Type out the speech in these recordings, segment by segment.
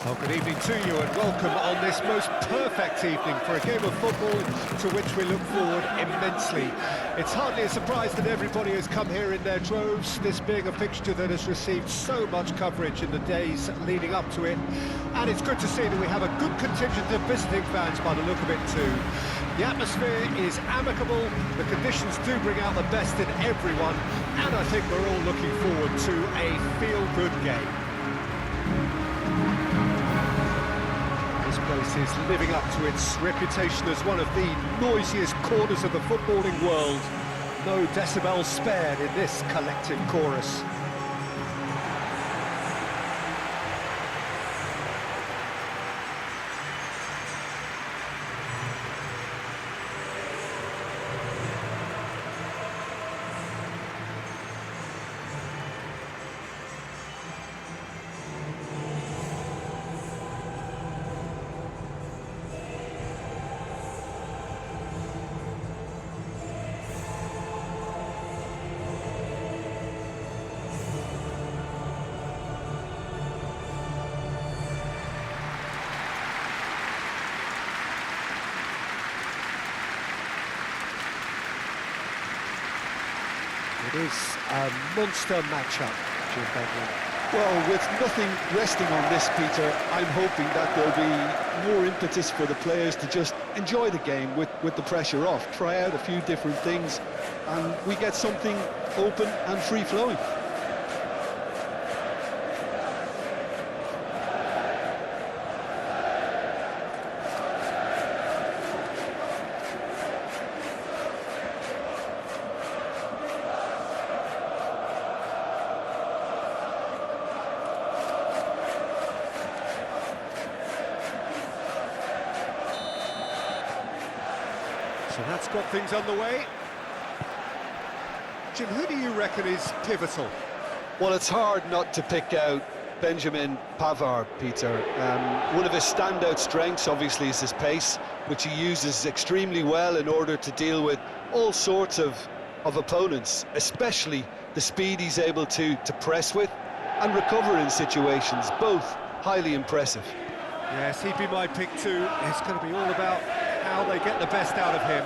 Oh, good evening to you and welcome on this most perfect evening for a game of football to which we look forward immensely. It's hardly a surprise that everybody has come here in their droves, this being a fixture that has received so much coverage in the days leading up to it. And it's good to see that we have a good contingent of visiting fans by the look of it too. The atmosphere is amicable, the conditions do bring out the best in everyone, and I think we're all looking forward to a feel-good game. This place is living up to its reputation as one of the noisiest corners of the footballing world. No decibels spared in this collective chorus. It is a monster matchup, Jim Bentley. Well, with nothing resting on this, Peter, I'm hoping that there'll be more impetus for the players to just enjoy the game with the pressure off, try out a few different things, and we get something open and free-flowing. So that's got things underway. Jim, who do you reckon is pivotal? Well, it's hard not to pick out Benjamin Pavard, Peter. One of his standout strengths, obviously, is his pace, which he uses extremely well in order to deal with all sorts of opponents, especially the speed he's able to press with and recover in situations, both highly impressive. Yes, he'd be my pick too. It's going to be all about how they get the best out of him.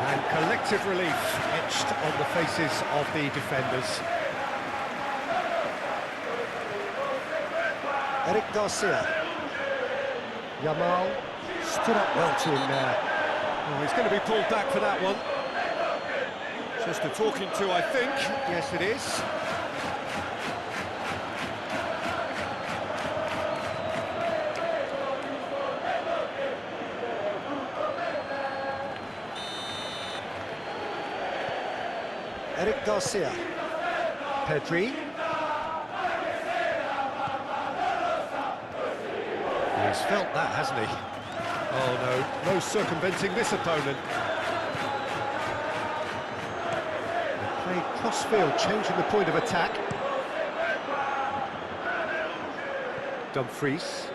And collective relief etched on the faces of the defenders. Eric Garcia. Yamal stood up well to him there. Oh, he's going to be pulled back for that one. Just a talking to, I think. Yes, it is. Eric Garcia. Pedri. He's felt that, hasn't he? Oh no, no circumventing this opponent. They play cross-field, changing the point of attack. Dumfries.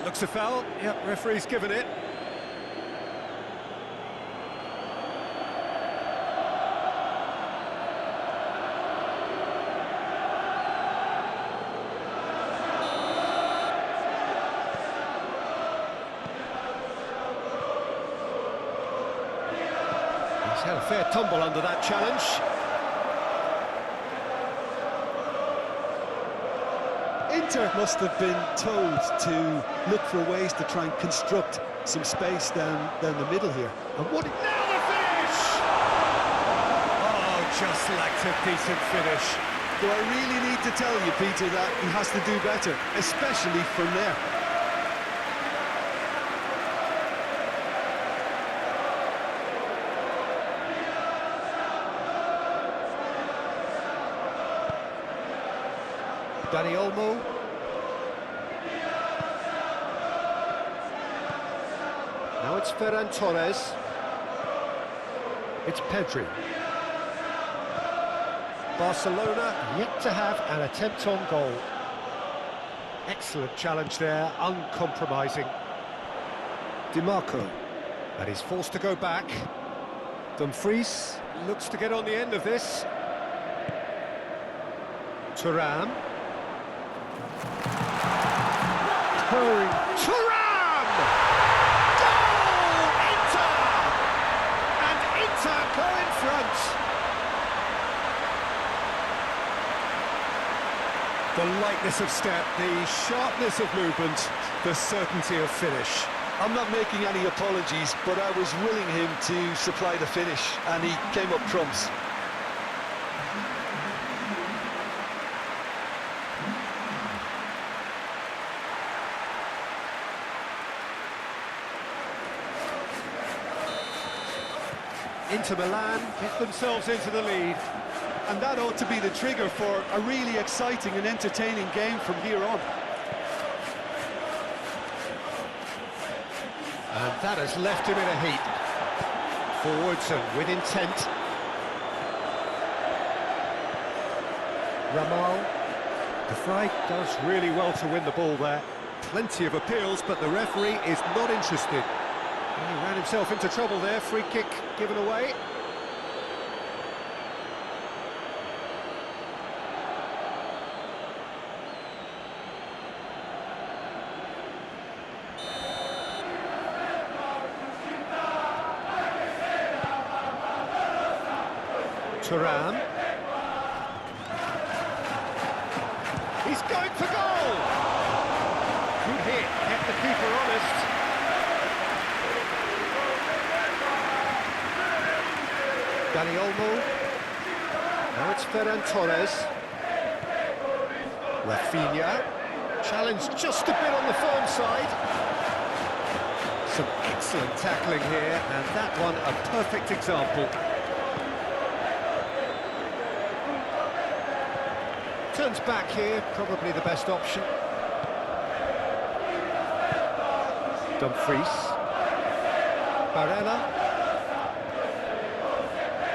Looks a foul. Yep, referee's given it. He's had a fair tumble under that challenge. Inter must have been told to look for ways to try and construct some space down the middle here. And what... Now the finish! Oh, just lacked a decent finish. Do I really need to tell you, Peter, that he has to do better, especially from there? Dani Olmo. Now it's Ferran Torres. It's Pedri. Barcelona yet to have an attempt on goal. Excellent challenge there, uncompromising. Di Marco. And he's forced to go back. Dumfries looks to get on the end of this. Thuram. Thuram! Goal! Inter! And Inter go in front. The lightness of step, the sharpness of movement, the certainty of finish. I'm not making any apologies, but I was willing him to supply the finish, and he came up trumps. Inter Milan get themselves into the lead. And that ought to be the trigger for a really exciting and entertaining game from here on. And that has left him in a heap. Forwards and with intent. Ramal. De Vrij does really well to win the ball there. Plenty of appeals, but the referee is not interested. He ran himself into trouble there. Free kick given away. Thuram. He's going for goal! Good hit, kept the keeper honest. Dani Olmo. Now it's Ferran Torres. Rafinha. Challenged just a bit on the firm side. Some excellent tackling here, and that one a perfect example. Turns back here, probably the best option. Dumfries. Barella.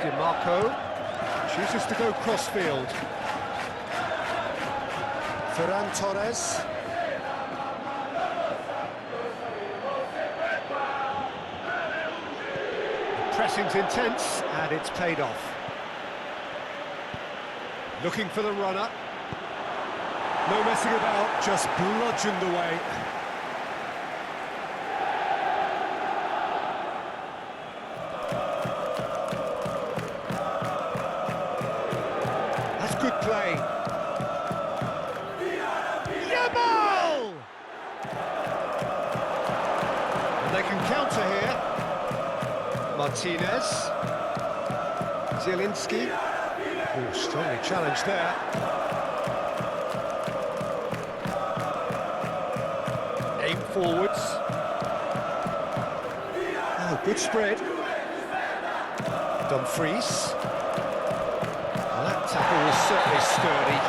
Di Marco. Chooses to go crossfield. Ferran Torres. The pressing's intense, and it's paid off. Looking for the runner. No messing about, just bludgeoned away. That's good play. Yamal! And they can counter here. Martinez. Zielinski. Oh, strongly challenged there. Forwards. Oh, good spread. Dumfries. Well, that tackle was certainly sturdy.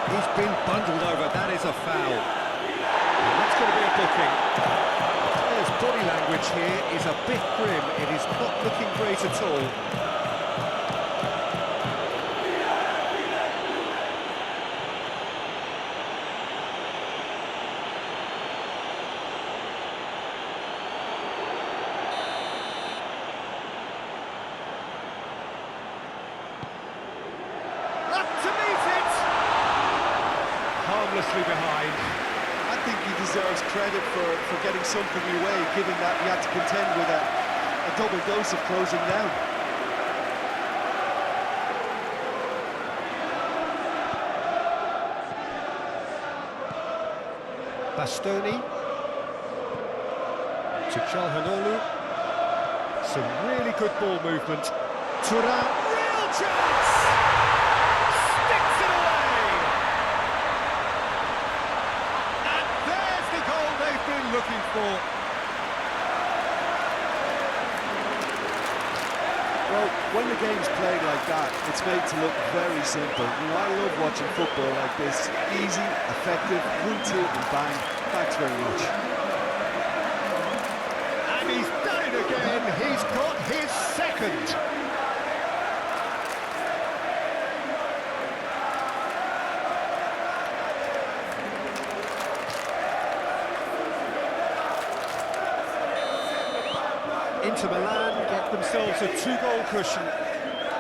He's been bundled over. That is a foul. And that's going to be a booking. His body language here is a bit grim. It is not looking great at all. Harmlessly behind. I think he deserves credit for getting something away, given that he had to contend with a double dose of closing down. Bastoni to Calhanoglu. Some really good ball movement. Thuram, real chance! Sticks it away! And there's the goal they've been looking for. Well, when the game's played like that, it's made to look very simple. You know, I love watching football like this. Easy, effective, 1-2 and bang. Thanks very much. And he's done it again. He's got his second. Inter Milan get left themselves a two-goal cushion.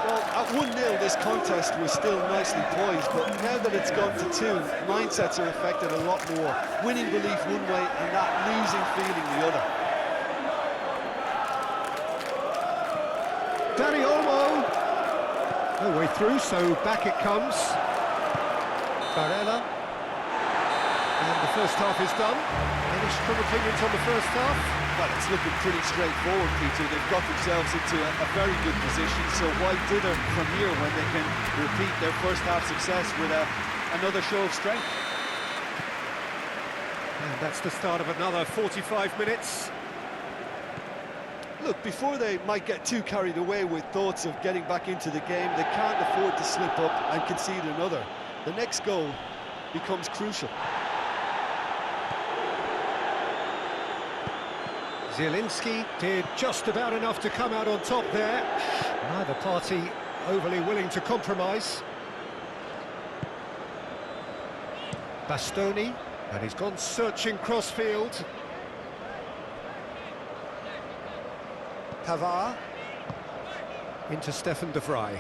Well, at 1-0, this contest was still nicely poised, but now that it's gone to 2, mindsets are affected a lot more. Winning belief one way and that losing feeling the other. Danny Olmo. No way through, so back it comes. Barella. And the first half is done. Any strong opinions on the first half? Well, it's looking pretty straightforward, Peter. They've got themselves into a very good position, so why dither from here when they can repeat their first half success with another show of strength? And that's the start of another 45 minutes. Look, before they might get too carried away with thoughts of getting back into the game, they can't afford to slip up and concede another. The next goal becomes crucial. Zielinski did just about enough to come out on top there. Neither party overly willing to compromise. Bastoni, and he's gone searching crossfield. Pavard into Stefan de Vrij.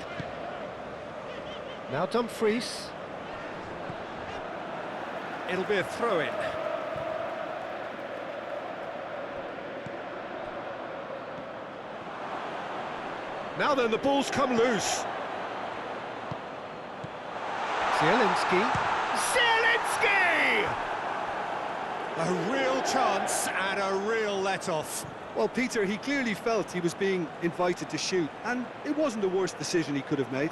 Now Dumfries. It'll be a throw-in. Now then, the ball's come loose. Zielinski. Zielinski! A real chance and a real let-off. Well, Peter, he clearly felt he was being invited to shoot, and it wasn't the worst decision he could have made.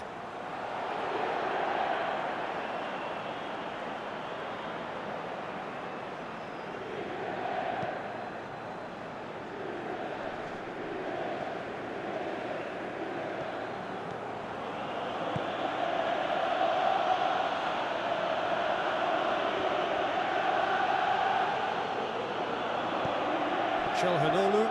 Çalhanoğlu.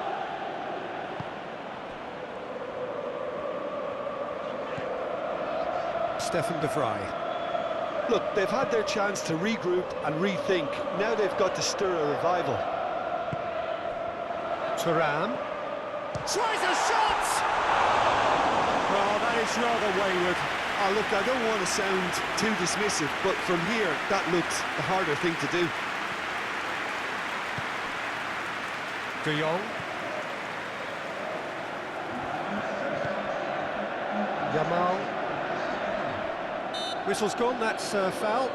Stefan de Vrij. Look, they've had their chance to regroup and rethink. Now they've got to stir a revival. Thuram. Tries a shot! Well, that is rather wayward. Oh, look, I don't want to sound too dismissive, but from here, that looked the harder thing to do. De Jong. Yamal. Whistle's gone, that's foul.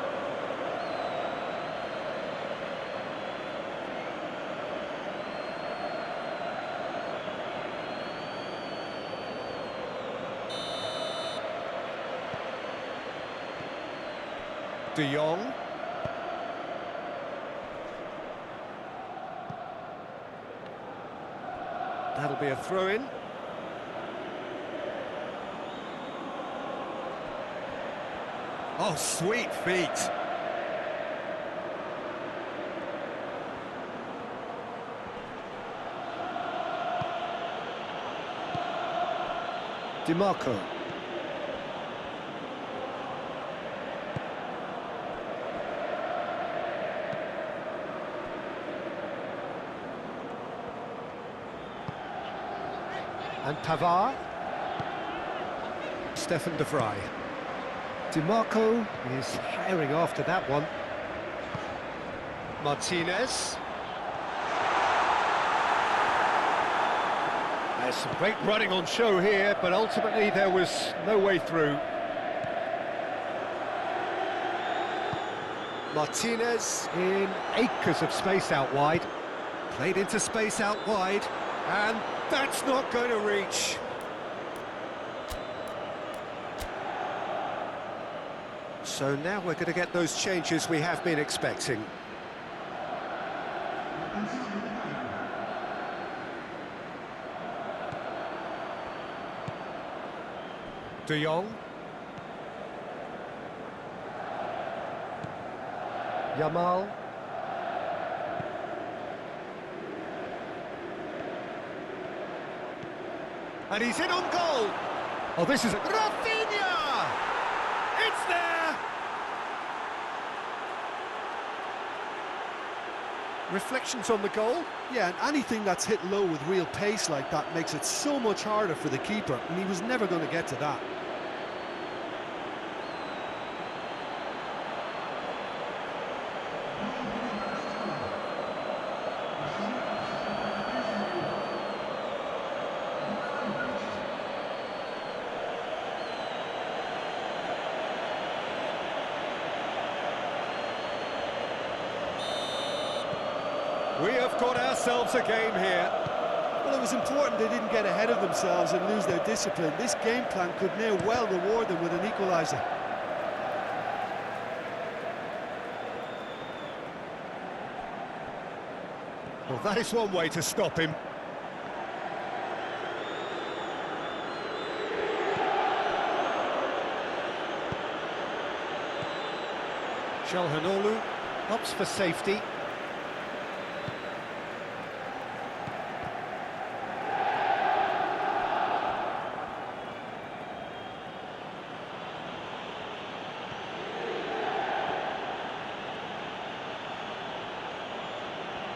De Jong. That'll be a throw-in. Oh, sweet feet. DiMarco. And Pavard. Stefan de Vrij. DiMarco is herring after that one. Martinez. There's some great running on show here, but ultimately there was no way through. Martinez in acres of space out wide. Played into space out wide, and that's not going to reach. So now we're going to get those changes we have been expecting. De Jong. Yamal. And he's in on goal. Oh, this is a... Rafinha! It's there! Reflections on the goal? Yeah, and anything that's hit low with real pace like that makes it so much harder for the keeper, and he was never going to get to that. We have got ourselves a game here. Well, it was important they didn't get ahead of themselves and lose their discipline. This game plan could now well reward them with an equaliser. Well, that is one way to stop him. Çalhanoğlu opts for safety.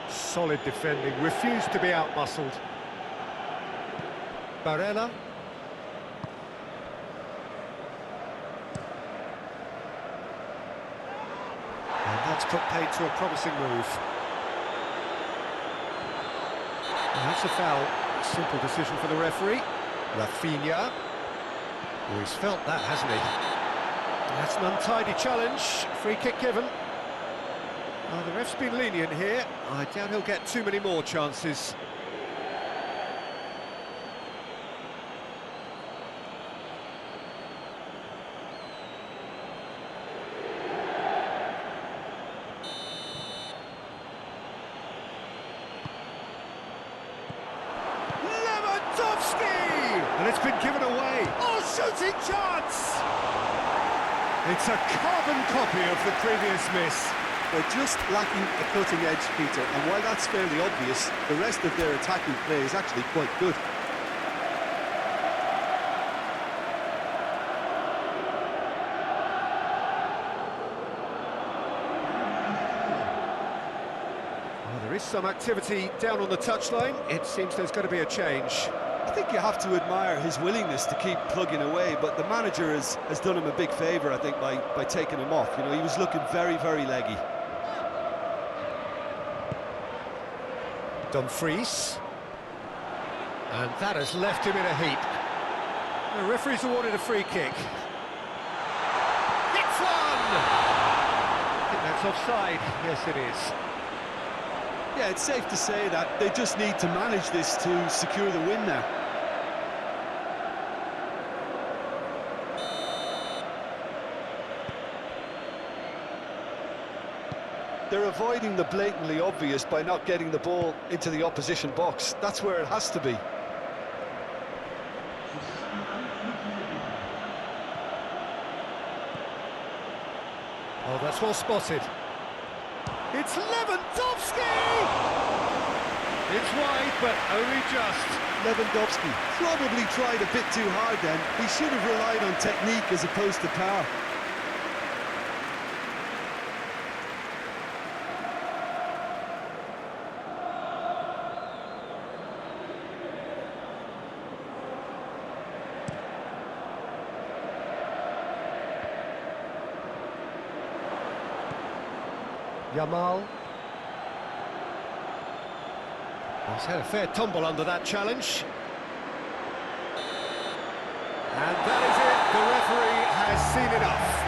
Solid defending, refused to be outmuscled. Barella. And that's put paid to a promising move. And that's a foul. Simple decision for the referee. Rafinha. Oh, he's felt that, hasn't he? That's an untidy challenge. Free kick given. Oh, the ref's been lenient here. I doubt he'll get too many more chances. Lewandowski! And it's been given away. Oh, shooting chance! It's a carbon copy of the previous miss. They're just lacking a cutting edge, Peter, and while that's fairly obvious, the rest of their attacking play is actually quite good. Well, there is some activity down on the touchline. It seems there's going to be a change. I think you have to admire his willingness to keep plugging away, but the manager has done him a big favour, I think, by taking him off. You know, he was looking very, very leggy. Dumfries. And that has left him in a heap. The referee's awarded a free kick. Hits one! I think that's offside. Yes, it is. Yeah, it's safe to say that they just need to manage this to secure the win now. They're avoiding the blatantly obvious by not getting the ball into the opposition box. That's where it has to be. Oh, that's well spotted. It's Lewandowski! It's wide, but only just. Lewandowski probably tried a bit too hard then. He should have relied on technique as opposed to power. Yamal. He's had a fair tumble under that challenge. And that is it. The referee has seen enough.